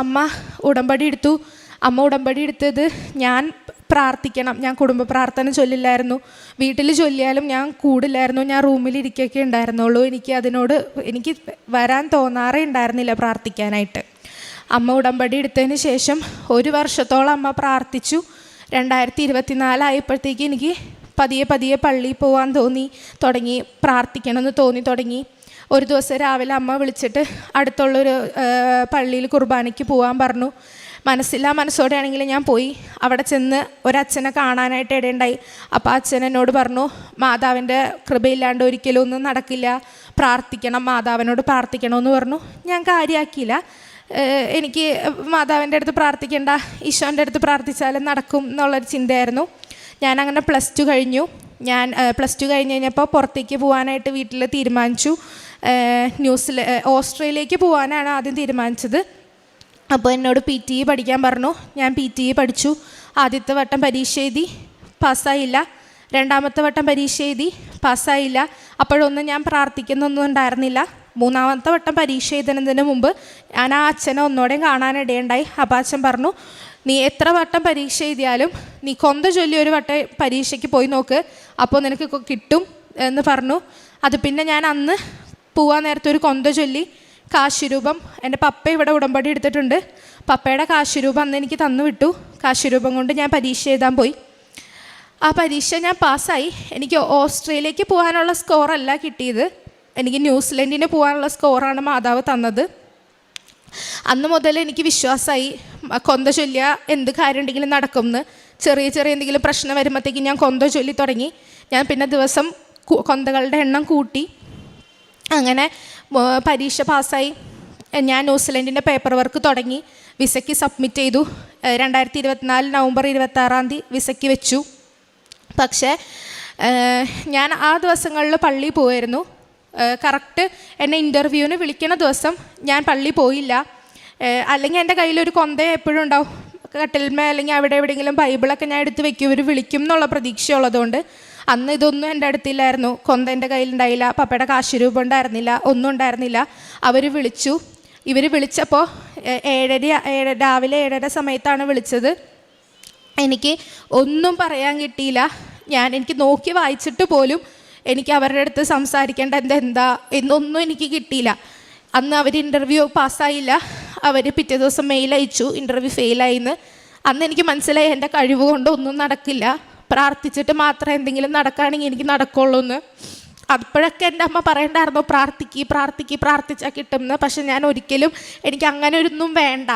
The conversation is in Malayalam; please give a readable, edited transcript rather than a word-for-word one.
അമ്മ ഉടമ്പടി എടുത്തു. അമ്മ ഉടമ്പടി എടുത്തത് ഞാൻ പ്രാർത്ഥിക്കണം, ഞാൻ കുടുംബ പ്രാർത്ഥന ചൊല്ലില്ലായിരുന്നു. വീട്ടിൽ ചൊല്ലിയാലും ഞാൻ കൂടില്ലായിരുന്നു, ഞാൻ റൂമിലിരിക്കുകയൊക്കെ ഉണ്ടായിരുന്നുള്ളൂ. എനിക്ക് വരാൻ തോന്നാറേ ഉണ്ടായിരുന്നില്ല പ്രാർത്ഥിക്കാനായിട്ട്. അമ്മ ഉടമ്പടി എടുത്തതിന് ശേഷം 1 വർഷത്തോളം അമ്മ പ്രാർത്ഥിച്ചു. 2024 ആയപ്പോഴത്തേക്ക് എനിക്ക് പതിയെ പള്ളിയിൽ പോകാൻ തുടങ്ങി, പ്രാർത്ഥിക്കണമെന്ന് തുടങ്ങി. ഒരു ദിവസം രാവിലെ അമ്മ വിളിച്ചിട്ട് അടുത്തുള്ളൊരു പള്ളിയിൽ കുർബാനയ്ക്ക് പോകാൻ പറഞ്ഞു. മനസ്സോടെ ആണെങ്കിൽ ഞാൻ പോയി. അവിടെ ചെന്ന് ഒരച്ഛനെ കാണാനായിട്ട് ഇടയുണ്ടായി. അപ്പോൾ അച്ഛൻ എന്നോട് പറഞ്ഞു, മാതാവിൻ്റെ കൃപയില്ലാണ്ട് ഒരിക്കലും ഒന്നും നടക്കില്ല, പ്രാർത്ഥിക്കണം, മാതാവിനോട് പ്രാർത്ഥിക്കണമെന്ന് പറഞ്ഞു. ഞാൻ കാര്യമാക്കിയില്ല. എനിക്ക് മാതാവിൻ്റെ അടുത്ത് പ്രാർത്ഥിക്കേണ്ട, ഈശോൻ്റെ അടുത്ത് പ്രാർത്ഥിച്ചാലും നടക്കും എന്നുള്ളൊരു ചിന്തയായിരുന്നു. ഞാനങ്ങനെ +2 കഴിഞ്ഞു. ഞാൻ +2 കഴിഞ്ഞ് കഴിഞ്ഞപ്പോൾ പുറത്തേക്ക് പോകാനായിട്ട് വീട്ടിൽ തീരുമാനിച്ചു. ഓസ്ട്രേലിയയിലേക്ക് പോകാനാണ് ആദ്യം തീരുമാനിച്ചത്. അപ്പോൾ എന്നോട് PTE പഠിക്കാൻ പറഞ്ഞു. ഞാൻ PTE പഠിച്ചു. ആദ്യത്തെ വട്ടം പരീക്ഷ എഴുതി, പാസ്സായില്ല. രണ്ടാമത്തെ വട്ടം പരീക്ഷ എഴുതി, പാസ്സായില്ല. അപ്പോഴൊന്നും ഞാൻ പ്രാർത്ഥിക്കുന്നൊന്നും ഉണ്ടായിരുന്നില്ല. മൂന്നാമത്തെ വട്ടം പരീക്ഷ എഴുതുന്നതിന് മുമ്പ് ഞാൻ ആ അച്ഛനെ ഒന്നോടെയും കാണാനിടയുണ്ടായി. അപ്പോൾ അച്ഛൻ പറഞ്ഞു, നീ എത്ര വട്ടം പരീക്ഷ എഴുതിയാലും നീ കൊന്ത ചൊല്ലി ഒരു വട്ടം പരീക്ഷയ്ക്ക് പോയി നോക്ക്, അപ്പോൾ നിനക്ക് കിട്ടും എന്ന് പറഞ്ഞു. അത് പിന്നെ ഞാൻ അന്ന് പോവാൻ നേരത്തെ ഒരു കൊന്ത ചൊല്ലി കാശുരൂപം, എൻ്റെ പപ്പ ഇവിടെ ഉടമ്പടി എടുത്തിട്ടുണ്ട്, പപ്പയുടെ കാശുരൂപം അന്ന് എനിക്ക് തന്നു വിട്ടു. കാശുരൂപം കൊണ്ട് ഞാൻ പരീക്ഷ എഴുതാൻ പോയി. ആ പരീക്ഷ ഞാൻ പാസ്സായി. എനിക്ക് ഓസ്ട്രേലിയക്ക് പോകാനുള്ള സ്കോറല്ല കിട്ടിയത്, എനിക്ക് ന്യൂസിലൻഡിന് പോകാനുള്ള സ്കോറാണ് മാതാവ് തന്നത്. അന്ന് മുതൽ എനിക്ക് വിശ്വാസമായി, കൊന്ത ചൊല്ലിയ എന്ത് കാര്യം ഉണ്ടെങ്കിലും നടക്കുമെന്ന്. ചെറിയ എന്തെങ്കിലും പ്രശ്നം വരുമ്പോഴത്തേക്കും ഞാൻ കൊന്ത ചൊല്ലി തുടങ്ങി. ഞാൻ പിന്നെ ദിവസം കൊന്തകളുടെ എണ്ണം കൂട്ടി. അങ്ങനെ പരീക്ഷ പാസ്സായി. ഞാൻ ന്യൂസിലൻഡിൻ്റെ പേപ്പർ വർക്ക് തുടങ്ങി. വിസയ്ക്ക് സബ്മിറ്റ് ചെയ്തു. 2024 നവംബർ 26 വിസയ്ക്ക് വെച്ചു. പക്ഷേ ഞാൻ ആ ദിവസങ്ങളിൽ പള്ളിയിൽ പോയിരുന്നു. കറക്റ്റ് എന്നെ ഇൻ്റർവ്യൂവിന് വിളിക്കുന്ന ദിവസം ഞാൻ പള്ളി പോയില്ല. അല്ലെങ്കിൽ എൻ്റെ കയ്യിലൊരു കൊന്ത എപ്പോഴും ഉണ്ടാവും കട്ടിൽമേ, അല്ലെങ്കിൽ അവിടെ എവിടെയെങ്കിലും ബൈബിളൊക്കെ ഞാൻ എടുത്ത് വെക്കും, ഇവർ വിളിക്കും എന്നുള്ള പ്രതീക്ഷയുള്ളതുകൊണ്ട്. അന്ന് ഇതൊന്നും എൻ്റെ അടുത്തില്ലായിരുന്നു. കൊന്ത എൻ്റെ കയ്യിലുണ്ടായില്ല, പപ്പയുടെ കാശുരൂപം ഉണ്ടായിരുന്നില്ല, ഒന്നും ഉണ്ടായിരുന്നില്ല. ഇവർ വിളിച്ചപ്പോൾ രാവിലെ 7:30 സമയത്താണ് വിളിച്ചത്. എനിക്ക് ഒന്നും പറയാൻ കിട്ടിയില്ല. എനിക്ക് നോക്കി വായിച്ചിട്ട് പോലും എനിക്ക് അവരുടെ അടുത്ത് സംസാരിക്കേണ്ട എന്താ എന്നൊന്നും എനിക്ക് കിട്ടിയില്ല. അന്ന് അവർ ഇൻ്റർവ്യൂ പാസ്സായില്ല. അവർ പിറ്റേ ദിവസം മെയിൽ അയച്ചു, ഇൻ്റർവ്യൂ ഫെയിലായിന്ന്. അന്ന് എനിക്ക് മനസ്സിലായി എൻ്റെ കഴിവ് കൊണ്ട് ഒന്നും നടക്കില്ല, പ്രാർത്ഥിച്ചിട്ട് മാത്രമേ എന്തെങ്കിലും നടക്കുകയാണെങ്കിൽ എനിക്ക് നടക്കുള്ളൂ എന്ന്. അപ്പോഴൊക്കെ എൻ്റെ അമ്മ പറയണ്ടായിരുന്നു, പ്രാർത്ഥിച്ചാൽ കിട്ടുമെന്ന്. പക്ഷെ ഞാൻ ഒരിക്കലും എനിക്ക് അങ്ങനെ ഒന്നും വേണ്ട,